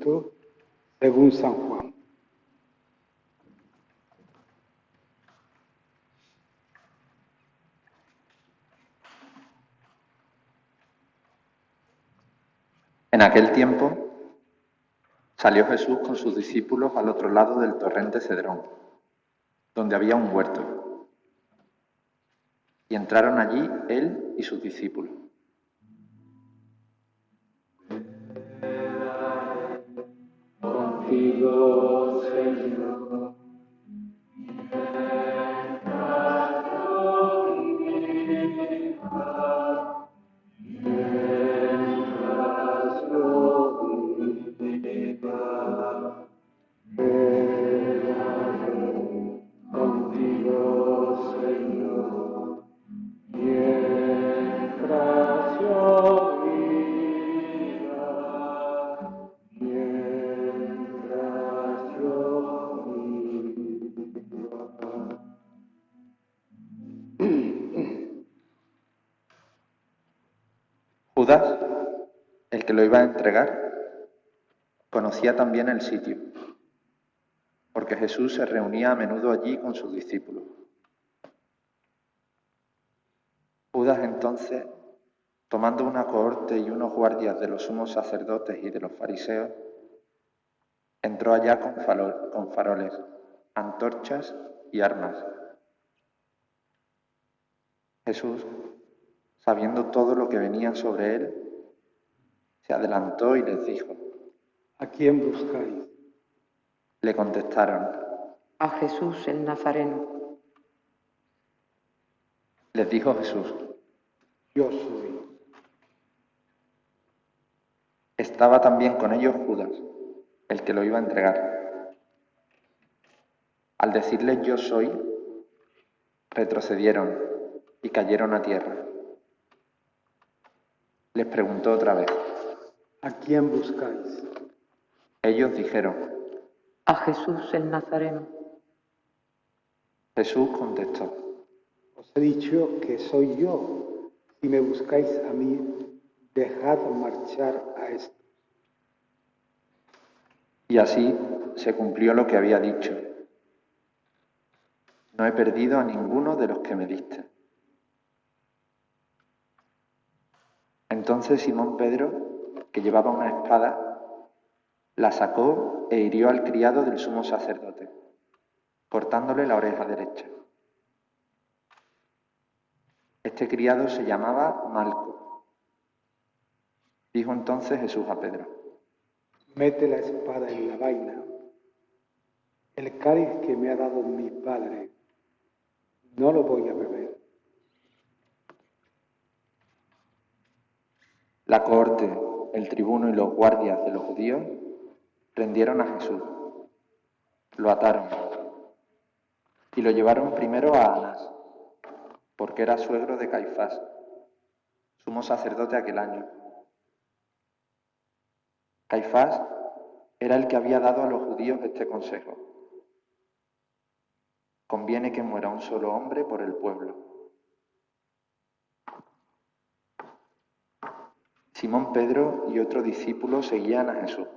Jesucristo, según San Juan. En aquel tiempo salió Jesús con sus discípulos al otro lado del torrente Cedrón, donde había un huerto, y entraron allí él y sus discípulos. Contigo, Señor, Judas, el que lo iba a entregar, conocía también el sitio, porque Jesús se reunía a menudo allí con sus discípulos. Judas entonces, tomando una cohorte y unos guardias de los sumos sacerdotes y de los fariseos, entró allá con faroles, antorchas y armas. Jesús, sabiendo todo lo que venía sobre él, se adelantó y les dijo. ¿A quién buscáis? Le contestaron. A Jesús el Nazareno. Les dijo Jesús. Yo soy. Estaba también con ellos Judas, el que lo iba a entregar. Al decirles yo soy, retrocedieron y cayeron a tierra. Les preguntó otra vez. ¿A quién buscáis? Ellos dijeron. A Jesús el Nazareno. Jesús contestó. Os he dicho que soy yo. Si me buscáis a mí, dejad marchar a estos. Y así se cumplió lo que había dicho. No he perdido a ninguno de los que me diste. Entonces Simón Pedro, que llevaba una espada, la sacó e hirió al criado del sumo sacerdote, cortándole la oreja derecha. Este criado se llamaba Malco. Dijo entonces Jesús a Pedro. Mete la espada en la vaina. El cáliz que me ha dado mi Padre, no lo voy a beber. La cohorte, el tribuno y los guardias de los judíos prendieron a Jesús, lo ataron y lo llevaron primero a Anás, porque era suegro de Caifás, sumo sacerdote aquel año. Caifás era el que había dado a los judíos este consejo. Conviene que muera un solo hombre por el pueblo. Simón Pedro y otro discípulo seguían a Jesús.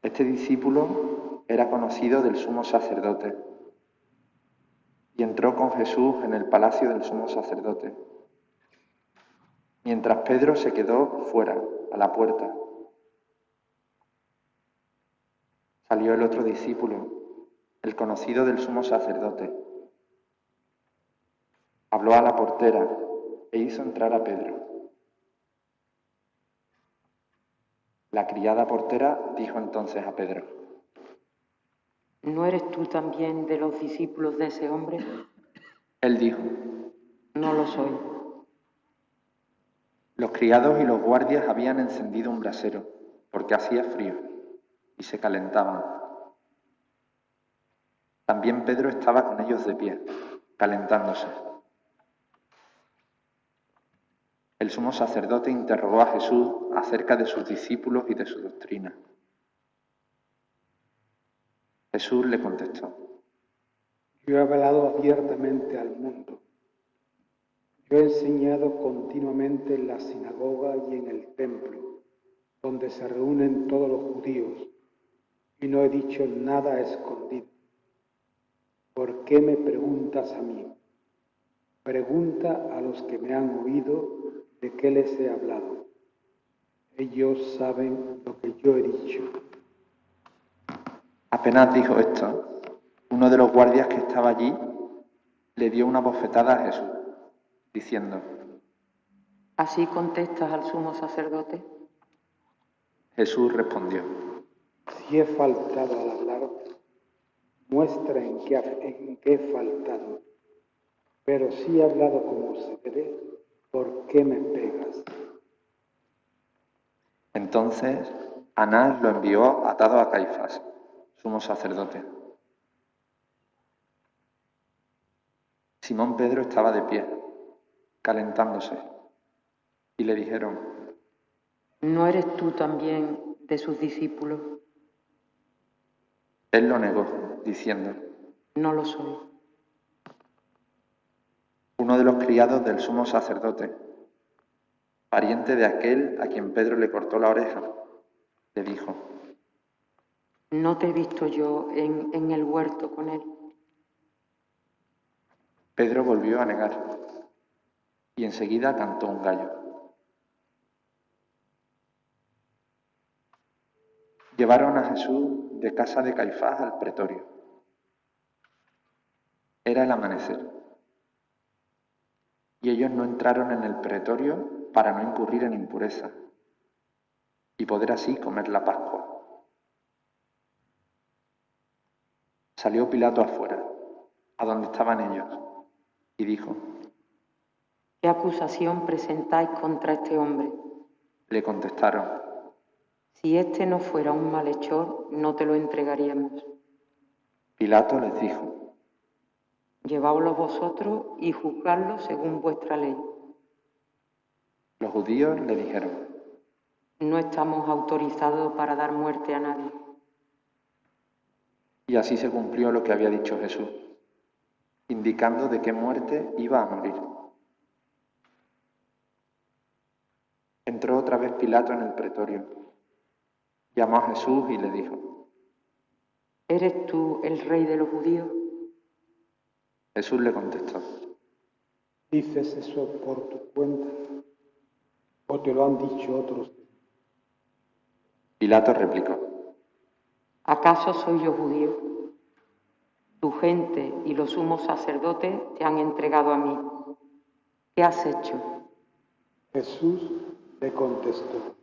Este discípulo era conocido del sumo sacerdote y entró con Jesús en el palacio del sumo sacerdote, mientras Pedro se quedó fuera, a la puerta. Salió el otro discípulo, el conocido del sumo sacerdote. Habló a la portera e hizo entrar a Pedro. La criada portera dijo entonces a Pedro. ¿No eres tú también de los discípulos de ese hombre? Él dijo. No lo soy. Los criados y los guardias habían encendido un brasero, porque hacía frío, y se calentaban. También Pedro estaba con ellos de pie, calentándose. El sumo sacerdote interrogó a Jesús acerca de sus discípulos y de su doctrina. Jesús le contestó. Yo he hablado abiertamente al mundo. Yo he enseñado continuamente en la sinagoga y en el templo, donde se reúnen todos los judíos, y no he dicho nada escondido. ¿Por qué me preguntas a mí? Pregunta a los que me han oído de qué les he hablado. Ellos saben lo que yo he dicho. Apenas dijo esto, uno de los guardias que estaba allí le dio una bofetada a Jesús, diciendo: ¿Así contestas al sumo sacerdote? Jesús respondió: Si he faltado al hablar, muestra en qué he faltado. Pero si he hablado como se debe, ¿por qué me pegas? Entonces Anás lo envió atado a Caifás, sumo sacerdote. Simón Pedro estaba de pie, calentándose, y le dijeron: ¿No eres tú también de sus discípulos? Él lo negó, diciendo: No lo soy. Uno de los criados del sumo sacerdote, pariente de aquel a quien Pedro le cortó la oreja, le dijo: ¿No te he visto yo en el huerto con él? Pedro volvió a negar, y enseguida cantó un gallo. Llevaron a Jesús de casa de Caifás al pretorio. Era el amanecer, y ellos no entraron en el pretorio para no incurrir en impureza, y poder así comer la Pascua. Salió Pilato afuera, a donde estaban ellos, y dijo: ¿Qué acusación presentáis contra este hombre? Le contestaron: Si este no fuera un malhechor, no te lo entregaríamos. Pilato les dijo: Lleváoslo vosotros y juzgadlo según vuestra ley. Los judíos le dijeron: No estamos autorizados para dar muerte a nadie. Y así se cumplió lo que había dicho Jesús, indicando de qué muerte iba a morir. Entró otra vez Pilato en el pretorio, llamó a Jesús y le dijo: ¿Eres tú el rey de los judíos? Jesús le contestó: ¿Dices eso por tu cuenta o te lo han dicho otros? Pilato replicó: ¿Acaso soy yo judío? Tu gente y los sumos sacerdotes te han entregado a mí. ¿Qué has hecho? Jesús le contestó: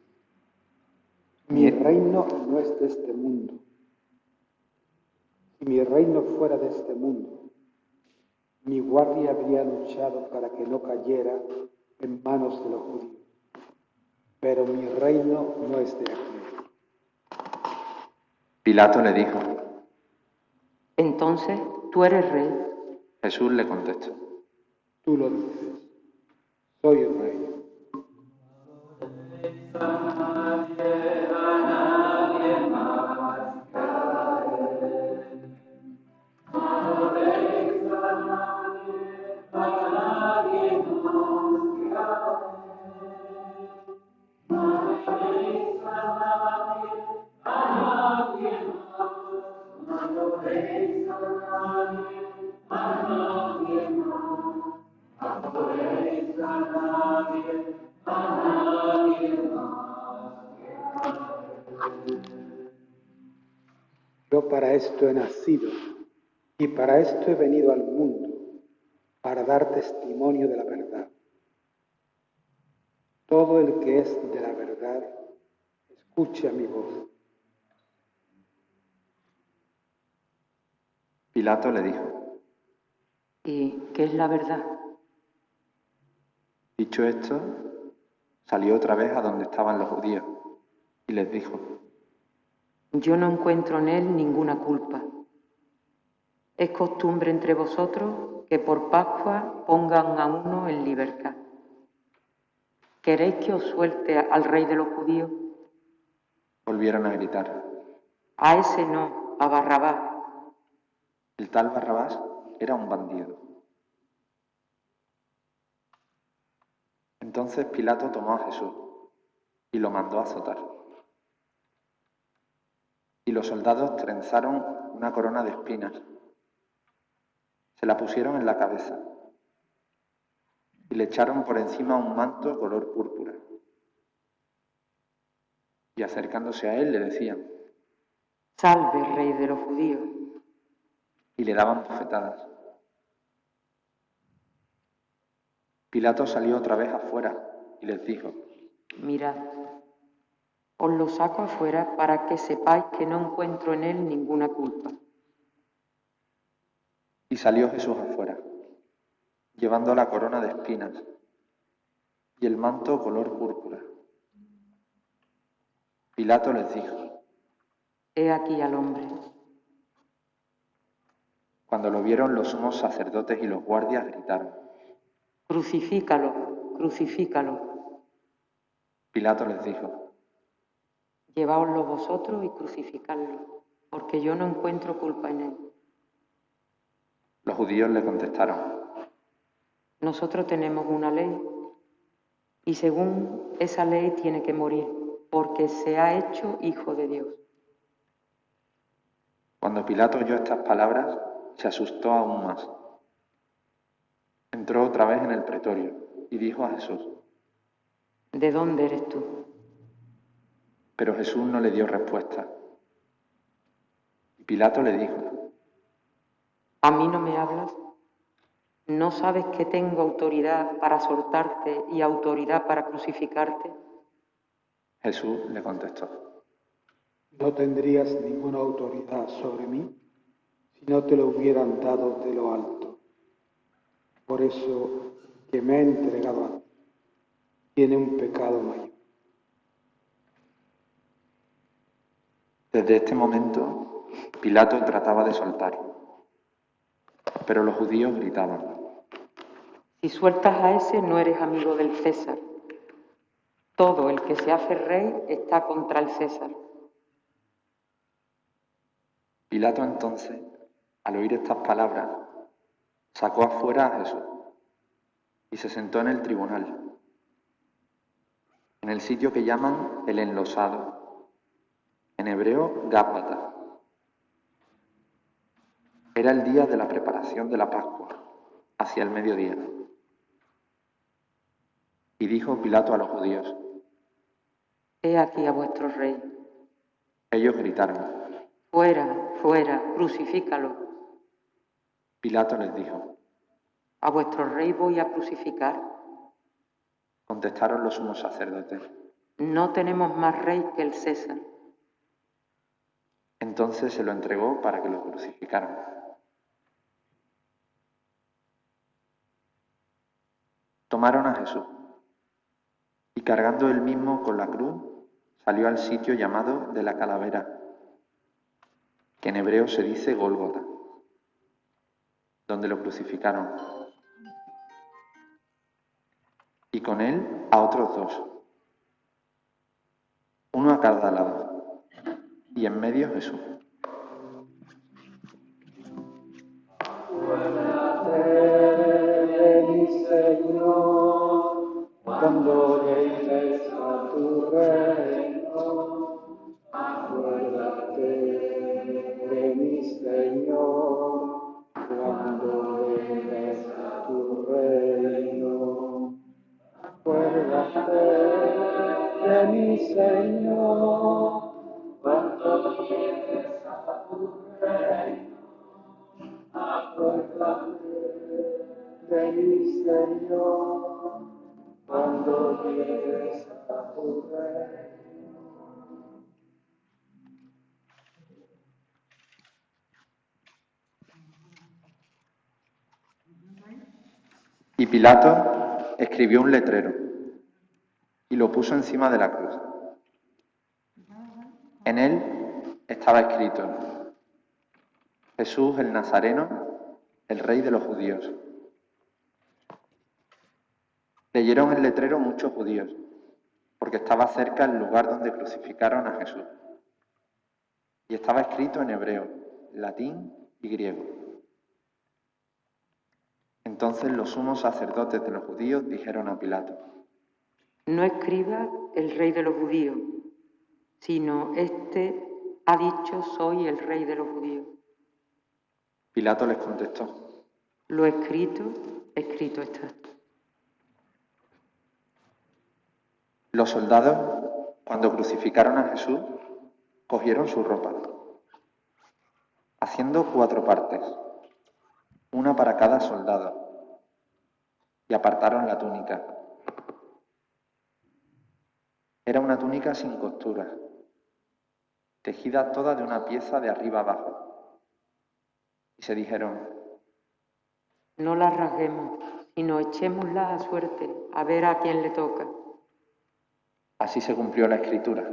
Mi reino no es de este mundo. Si mi reino fuera de este mundo, mi guardia habría luchado para que no cayera en manos de los judíos. Pero mi reino no es de aquí. Pilato le dijo: Entonces, ¿tú eres rey? Jesús le contestó: Tú lo dices, soy el rey. Yo para esto he nacido y para esto he venido al mundo, para dar testimonio de la verdad. Todo el que es de la verdad, escucha mi voz. Pilato le dijo: ¿Y qué es la verdad? Dicho esto, salió otra vez a donde estaban los judíos y les dijo: Yo no encuentro en él ninguna culpa. Es costumbre entre vosotros que por Pascua pongan a uno en libertad. ¿Queréis que os suelte al rey de los judíos? Volvieron a gritar. A ese no, a Barrabás. El tal Barrabás era un bandido. Entonces Pilato tomó a Jesús y lo mandó a azotar. Y los soldados trenzaron una corona de espinas, se la pusieron en la cabeza y le echaron por encima un manto color púrpura. Y acercándose a él le decían: Salve, Rey de los judíos. Y le daban bofetadas. Pilato salió otra vez afuera y les dijo: Mirad, os lo saco afuera para que sepáis que no encuentro en él ninguna culpa. Y salió Jesús afuera, llevando la corona de espinas y el manto color púrpura. Pilato les dijo: He aquí al hombre. Cuando lo vieron, los sumos sacerdotes y los guardias gritaron: Crucifícalo, crucifícalo. Pilato les dijo: Lleváoslo vosotros y crucificadlo, porque yo no encuentro culpa en él. Los judíos le contestaron: Nosotros tenemos una ley, y según esa ley tiene que morir, porque se ha hecho hijo de Dios. Cuando Pilato oyó estas palabras, se asustó aún más. Entró otra vez en el pretorio y dijo a Jesús: ¿De dónde eres tú? Pero Jesús no le dio respuesta. Y Pilato le dijo: ¿A mí no me hablas? ¿No sabes que tengo autoridad para soltarte y autoridad para crucificarte? Jesús le contestó: No tendrías ninguna autoridad sobre mí si no te lo hubieran dado de lo alto. Por eso que me ha entregado a ti tiene un pecado mayor. Desde este momento, Pilato trataba de soltarlo, pero los judíos gritaban: Si sueltas a ese, no eres amigo del César. Todo el que se hace rey está contra el César. Pilato entonces, al oír estas palabras, sacó afuera a Jesús y se sentó en el tribunal, en el sitio que llaman el Enlosado, en hebreo Gábata. Era el día de la preparación de la Pascua, hacia el mediodía. Y dijo Pilato a los judíos: He aquí a vuestro rey. Ellos gritaron. Fuera, fuera, crucifícalo. Pilato les dijo: ¿A vuestro rey voy a crucificar? Contestaron los sumos sacerdotes: No tenemos más rey que el César. Entonces se lo entregó para que lo crucificaran. Tomaron a Jesús y cargando él mismo con la cruz, salió al sitio llamado de la Calavera, que en hebreo se dice Gólgota, donde lo crucificaron. Y con él a otros dos, uno a cada lado, y en medio Jesús. Acuérdate, mi Señor, cuando llegues a tu reino. Acuérdate de mi Señor, cuando llegues a tu reino. Acuérdate de mi Señor, cuando llegues a tu reino. Acuérdate de mi Señor, cuando llegues a tu reino. Y Pilato escribió un letrero y lo puso encima de la cruz. En él estaba escrito: Jesús el Nazareno, el Rey de los judíos. Leyeron el letrero muchos judíos, porque estaba cerca el lugar donde crucificaron a Jesús. Y estaba escrito en hebreo, latín y griego. Entonces los sumos sacerdotes de los judíos dijeron a Pilato: No escriba el rey de los judíos, sino este ha dicho: soy el rey de los judíos. Pilato les contestó: Lo escrito, escrito está. Los soldados, cuando crucificaron a Jesús, cogieron su ropa, haciendo 4 partes, una para cada soldado, y apartaron la túnica. Era una túnica sin costura, tejida toda de una pieza de arriba abajo. Y se dijeron: No la rasguemos, sino echémosla a suerte, a ver a quién le toca. Así se cumplió la escritura.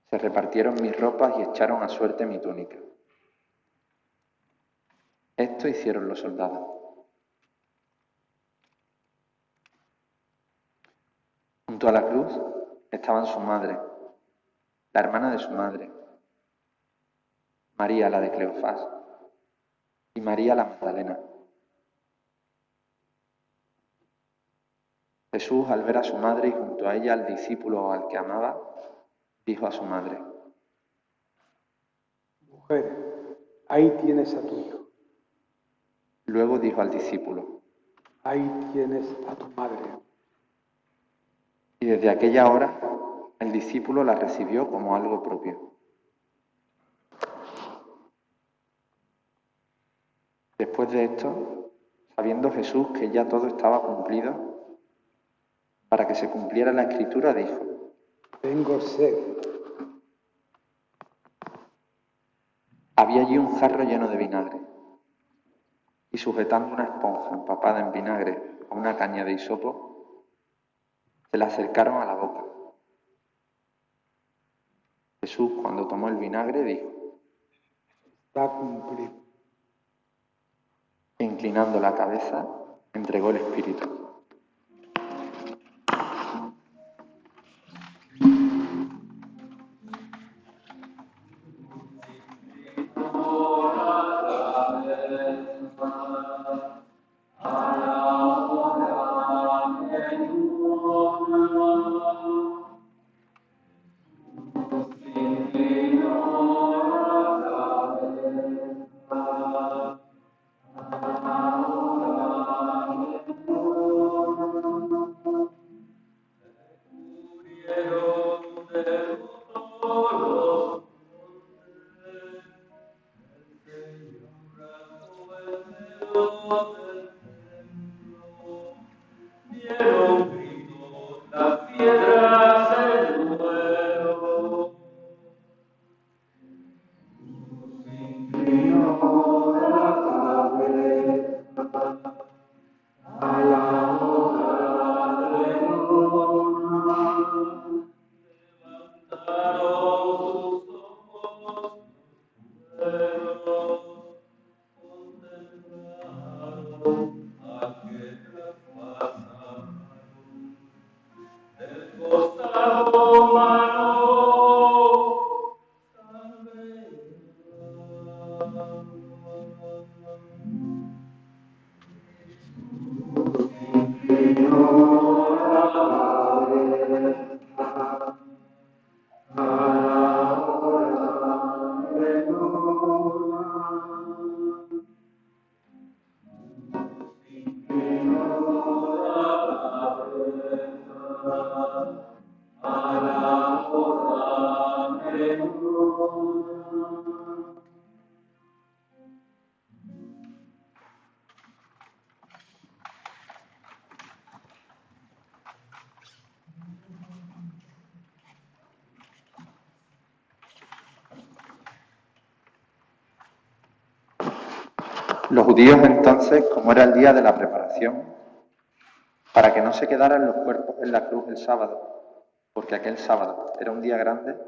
Se repartieron mis ropas y echaron a suerte mi túnica. Esto hicieron los soldados. Junto a la cruz estaban su madre, la hermana de su madre, María la de Cleofás, y María la Magdalena. Jesús, al ver a su madre y junto a ella al discípulo al que amaba, dijo a su madre: Mujer, ahí tienes a tu hijo. Luego dijo al discípulo: Ahí tienes a tu madre. Y desde aquella hora el discípulo la recibió como algo propio. Después de esto, sabiendo Jesús que ya todo estaba cumplido, para que se cumpliera la escritura, dijo: Tengo sed. Había allí un jarro lleno de vinagre, y sujetando una esponja empapada en vinagre a una caña de hisopo, se la acercaron a la boca. Jesús, cuando tomó el vinagre, dijo: Está cumplido. E inclinando la cabeza, entregó el espíritu. Los judíos entonces, como era el día de la preparación, para que no se quedaran los cuerpos en la cruz el sábado, porque aquel sábado era un día grande,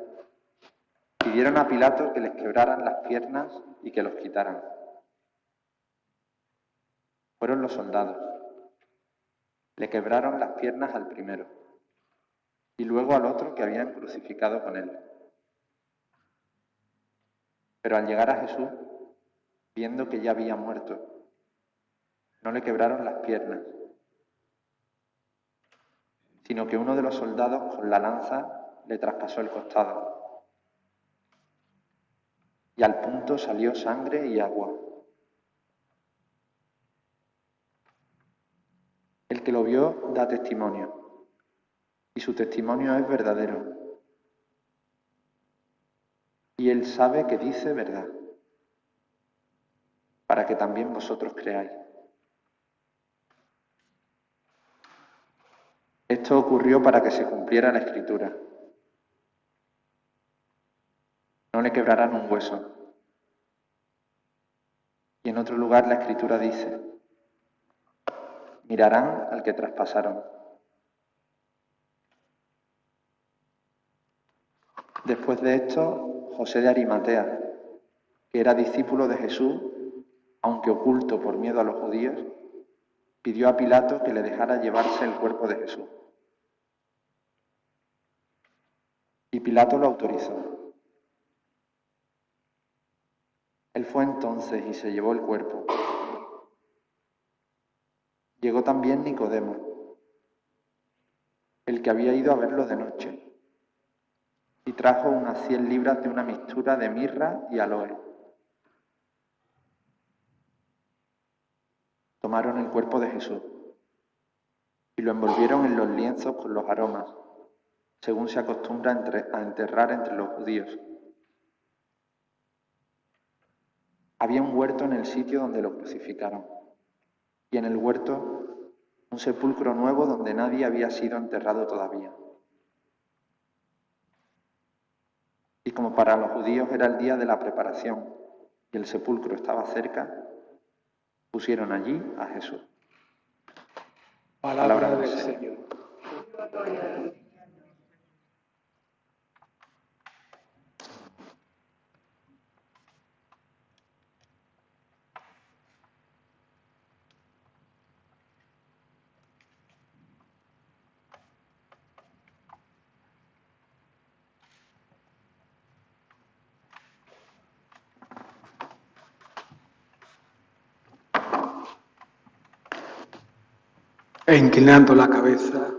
pidieron a Pilato que les quebraran las piernas y que los quitaran. Fueron los soldados. Le quebraron las piernas al primero y luego al otro que habían crucificado con él. Pero al llegar a Jesús, viendo que ya había muerto, no le quebraron las piernas, sino que uno de los soldados con la lanza le traspasó el costado, y al punto salió sangre y agua. El que lo vio da testimonio, y su testimonio es verdadero. Y él sabe que dice verdad, para que también vosotros creáis. Esto ocurrió para que se cumpliera la Escritura. No le quebrarán un hueso. Y en otro lugar la Escritura dice: mirarán al que traspasaron. Después de esto, José de Arimatea, que era discípulo de Jesús, aunque oculto por miedo a los judíos, pidió a Pilato que le dejara llevarse el cuerpo de Jesús. Y Pilato lo autorizó. Él fue entonces y se llevó el cuerpo. Llegó también Nicodemo, el que había ido a verlo de noche, y trajo unas 100 libras de una mixtura de mirra y aloe. Tomaron el cuerpo de Jesús y lo envolvieron en los lienzos con los aromas, según se acostumbra a enterrar entre los judíos. Había un huerto en el sitio donde lo crucificaron, y en el huerto un sepulcro nuevo donde nadie había sido enterrado todavía. Y como para los judíos era el día de la preparación y el sepulcro estaba cerca, pusieron allí a Jesús. Palabra del Señor. E inclinando la cabeza,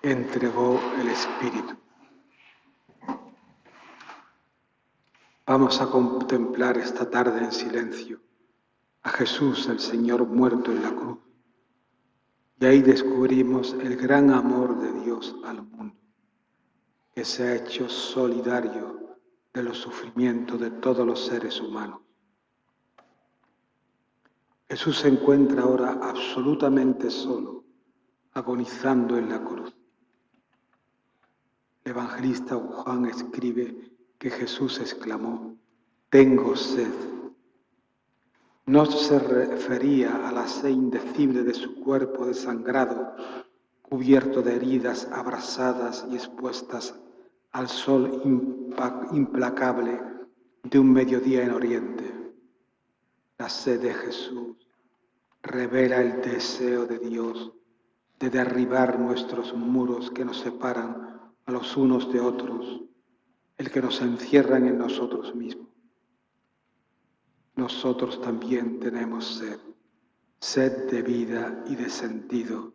entregó el Espíritu. Vamos a contemplar esta tarde en silencio a Jesús, el Señor muerto en la cruz. Y ahí descubrimos el gran amor de Dios al mundo, que se ha hecho solidario de los sufrimientos de todos los seres humanos. Jesús se encuentra ahora absolutamente solo, agonizando en la cruz. El evangelista Juan escribe que Jesús exclamó: «Tengo sed». No se refería a la sed indecible de su cuerpo desangrado, cubierto de heridas abrasadas y expuestas al sol implacable de un mediodía en Oriente. La sed de Jesús revela el deseo de Dios de derribar nuestros muros que nos separan a los unos de otros, el que nos encierran en nosotros mismos. Nosotros también tenemos sed, sed de vida y de sentido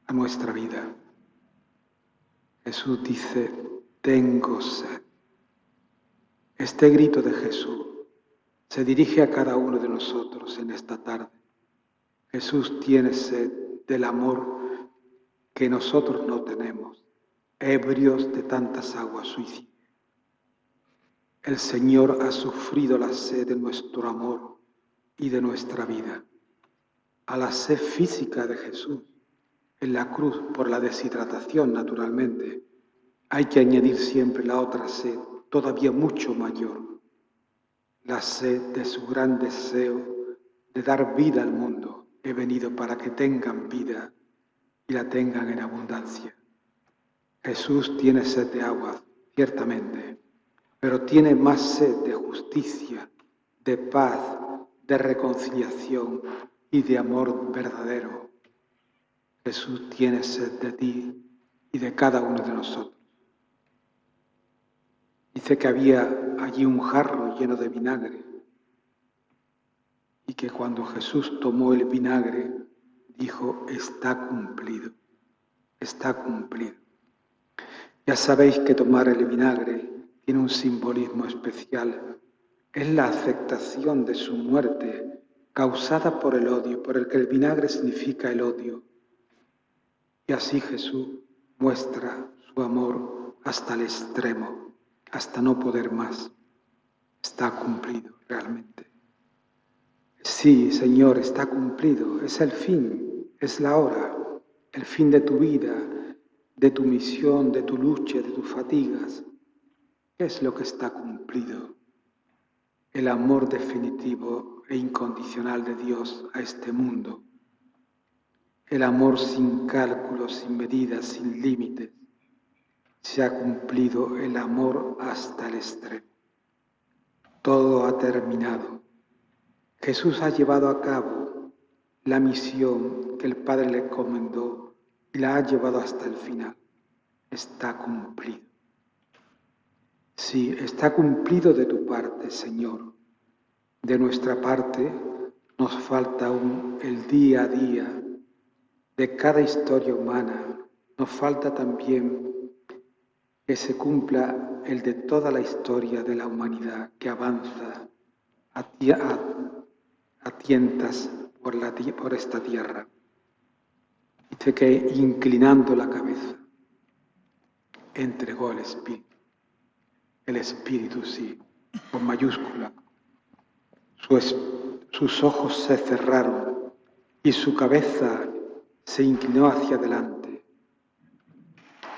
a nuestra vida. Jesús dice: tengo sed. Este grito de Jesús se dirige a cada uno de nosotros en esta tarde. Jesús tiene sed del amor que nosotros no tenemos, ebrios de tantas aguas suicidas. El Señor ha sufrido la sed de nuestro amor y de nuestra vida. A la sed física de Jesús en la cruz por la deshidratación, naturalmente, hay que añadir siempre la otra sed, todavía mucho mayor, la sed de su gran deseo de dar vida al mundo. He venido para que tengan vida y la tengan en abundancia. Jesús tiene sed de agua, ciertamente, pero tiene más sed de justicia, de paz, de reconciliación y de amor verdadero. Jesús tiene sed de ti y de cada uno de nosotros. Dice que había allí un jarro lleno de vinagre y que cuando Jesús tomó el vinagre dijo: está cumplido, está cumplido. Ya sabéis que tomar el vinagre tiene un simbolismo especial. Es la aceptación de su muerte causada por el odio, por el que el vinagre significa el odio. Y así Jesús muestra su amor hasta el extremo, hasta no poder más. Está cumplido realmente. Sí, Señor, está cumplido. Es el fin, es la hora, el fin de tu vida, de tu misión, de tu lucha, de tus fatigas. ¿Qué es lo que está cumplido? El amor definitivo e incondicional de Dios a este mundo. El amor sin cálculos, sin medidas, sin límites. Se ha cumplido el amor hasta el extremo. Todo ha terminado. Jesús ha llevado a cabo la misión que el Padre le encomendó y la ha llevado hasta el final. Está cumplido. Sí, está cumplido de tu parte, Señor. De nuestra parte nos falta aún el día a día de cada historia humana. Nos falta también que se cumpla el de toda la historia de la humanidad que avanza a tientas por esta tierra. Dice que inclinando la cabeza entregó el Espíritu. El Espíritu, sí, con mayúscula. Sus ojos se cerraron y su cabeza se inclinó hacia adelante.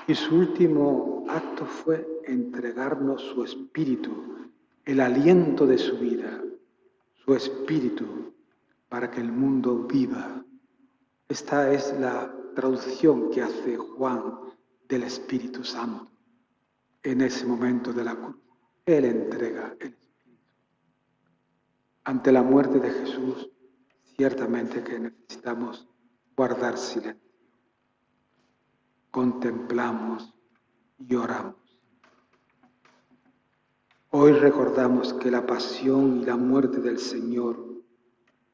Y su último acto fue entregarnos su espíritu, el aliento de su vida, su espíritu, para que el mundo viva. Esta es la traducción que hace Juan del Espíritu Santo. En ese momento de la cruz, Él entrega el Espíritu. Ante la muerte de Jesús, ciertamente que necesitamos guardar silencio. Contemplamos y oramos. Hoy recordamos que la pasión y la muerte del Señor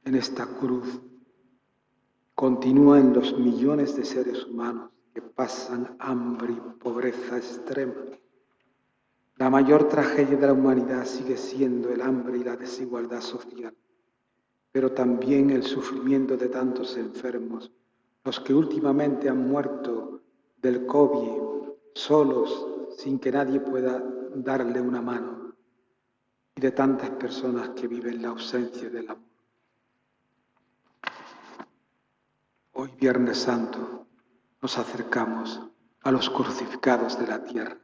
en esta cruz continúa en los millones de seres humanos que pasan hambre y pobreza extrema. La mayor tragedia de la humanidad sigue siendo el hambre y la desigualdad social, pero también el sufrimiento de tantos enfermos, los que últimamente han muerto del COVID solos, sin que nadie pueda darle una mano, y de tantas personas que viven la ausencia del amor. Hoy, Viernes Santo, nos acercamos a los crucificados de la tierra.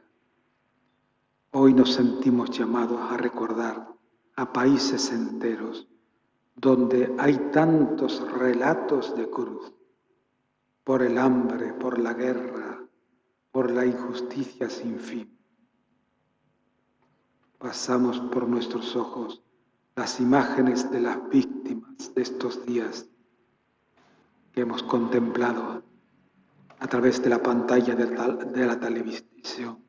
Hoy nos sentimos llamados a recordar a países enteros donde hay tantos relatos de cruz, por el hambre, por la guerra, por la injusticia sin fin. Pasamos por nuestros ojos las imágenes de las víctimas de estos días que hemos contemplado a través de la pantalla de la televisión.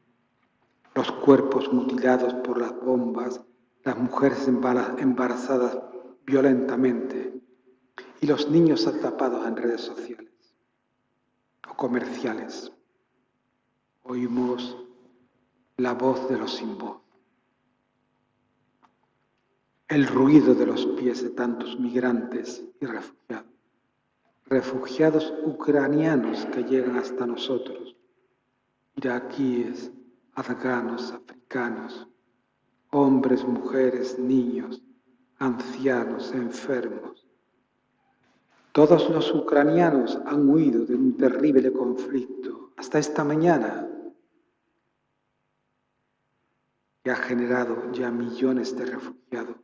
Los cuerpos mutilados por las bombas, las mujeres embarazadas violentamente y los niños atrapados en redes sociales o comerciales. Oímos la voz de los sin voz, el ruido de los pies de tantos migrantes y refugiados ucranianos que llegan hasta nosotros, iraquíes, afganos, africanos, hombres, mujeres, niños, ancianos, enfermos. Todos los ucranianos han huido de un terrible conflicto hasta esta mañana, que ha generado ya millones de refugiados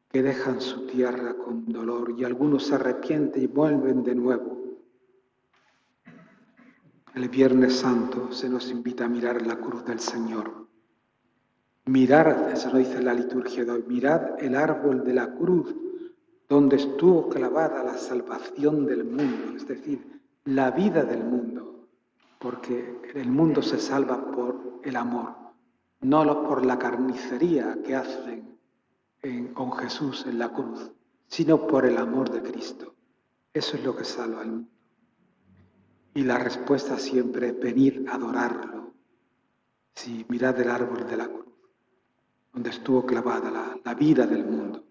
que dejan su tierra con dolor y algunos se arrepienten y vuelven de nuevo. El Viernes Santo se nos invita a mirar la cruz del Señor. Mirad, eso lo dice la liturgia de hoy, mirad el árbol de la cruz donde estuvo clavada la salvación del mundo, es decir, la vida del mundo, porque el mundo se salva por el amor, no por la carnicería que hacen con Jesús en la cruz, sino por el amor de Cristo. Eso es lo que salva al mundo. Y la respuesta siempre es venir a adorarlo. Sí, mirad el árbol de la cruz. donde estuvo clavada la vida del mundo.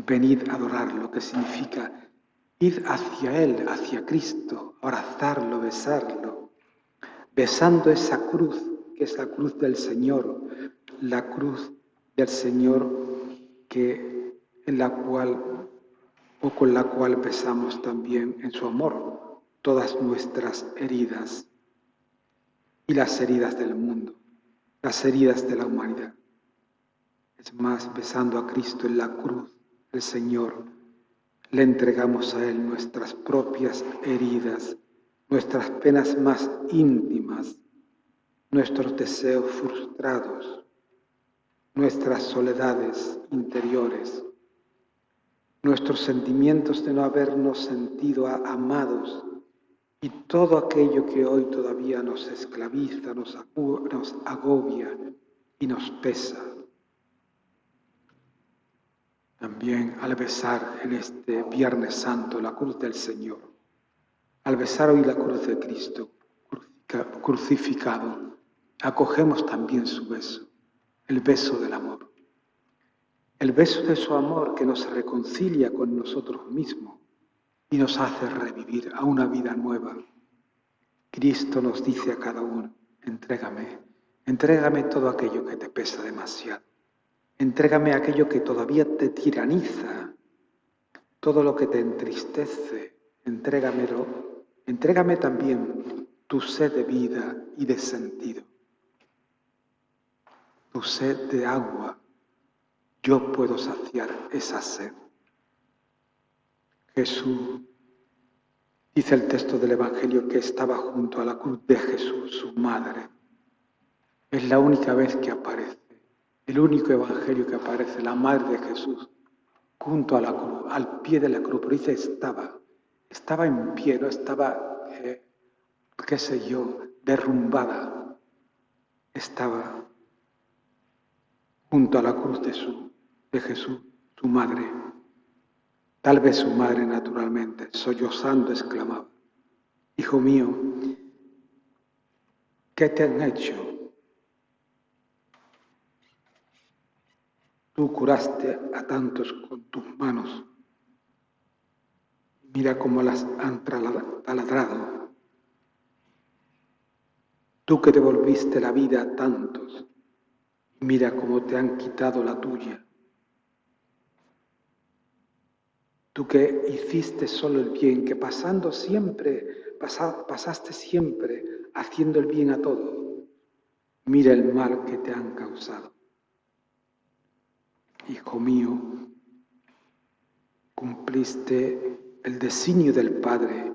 Venid a adorarlo, que significa ir hacia Él, hacia Cristo, abrazarlo, besarlo, besando esa cruz, que es la cruz del Señor, la cruz del Señor en la cual o con la cual besamos también en su amor todas nuestras heridas y las heridas del mundo, las heridas de la humanidad. Es más, besando a Cristo en la cruz, el Señor, le entregamos a Él nuestras propias heridas, nuestras penas más íntimas, nuestros deseos frustrados, nuestras soledades interiores, nuestros sentimientos de no habernos sentido amados y todo aquello que hoy todavía nos esclaviza, nos agobia y nos pesa. También al besar en este Viernes Santo la cruz del Señor, al besar hoy la cruz de Cristo crucificado, acogemos también su beso, el beso del amor. El beso de su amor que nos reconcilia con nosotros mismos y nos hace revivir a una vida nueva. Cristo nos dice a cada uno, entrégame todo aquello que te pesa demasiado. Entrégame aquello que todavía te tiraniza, todo lo que te entristece, entrégamelo. Entrégame también tu sed de vida y de sentido, tu sed de agua. Yo puedo saciar esa sed. Jesús, dice el texto del Evangelio, que estaba junto a la cruz de Jesús, su madre. Es la única vez que aparece, el único Evangelio que aparece, la madre de Jesús, junto a la cruz, al pie de la cruz. Pero dice estaba en pie, no estaba, derrumbada. Estaba junto a la cruz de Jesús, su madre. Tal vez su madre, naturalmente, sollozando, exclamaba, Hijo mío, ¿qué te han hecho? Tú curaste a tantos con tus manos. Mira cómo las han taladrado. Tú que devolviste la vida a tantos, mira cómo te han quitado la tuya. Tú que hiciste solo el bien, que pasaste siempre haciendo el bien a todos, mira el mal que te han causado. Hijo mío, cumpliste el designio del Padre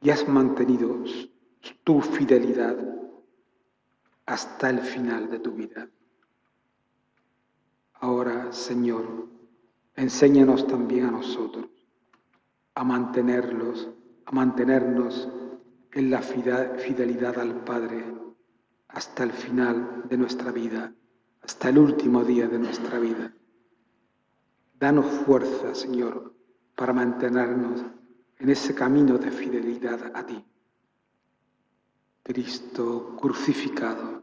y has mantenido tu fidelidad hasta el final de tu vida. Ahora, Señor, enséñanos también a nosotros a mantenernos en la fidelidad al Padre hasta el final de nuestra vida, hasta el último día de nuestra vida. Danos fuerza, Señor, para mantenernos en ese camino de fidelidad a ti. Cristo crucificado,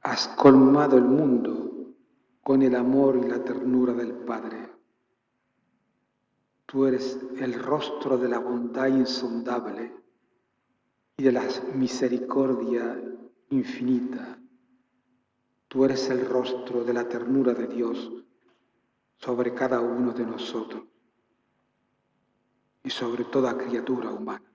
has colmado el mundo con el amor y la ternura del Padre. Tú eres el rostro de la bondad insondable y de la misericordia infinita. Tú eres el rostro de la ternura de Dios sobre cada uno de nosotros y sobre toda criatura humana.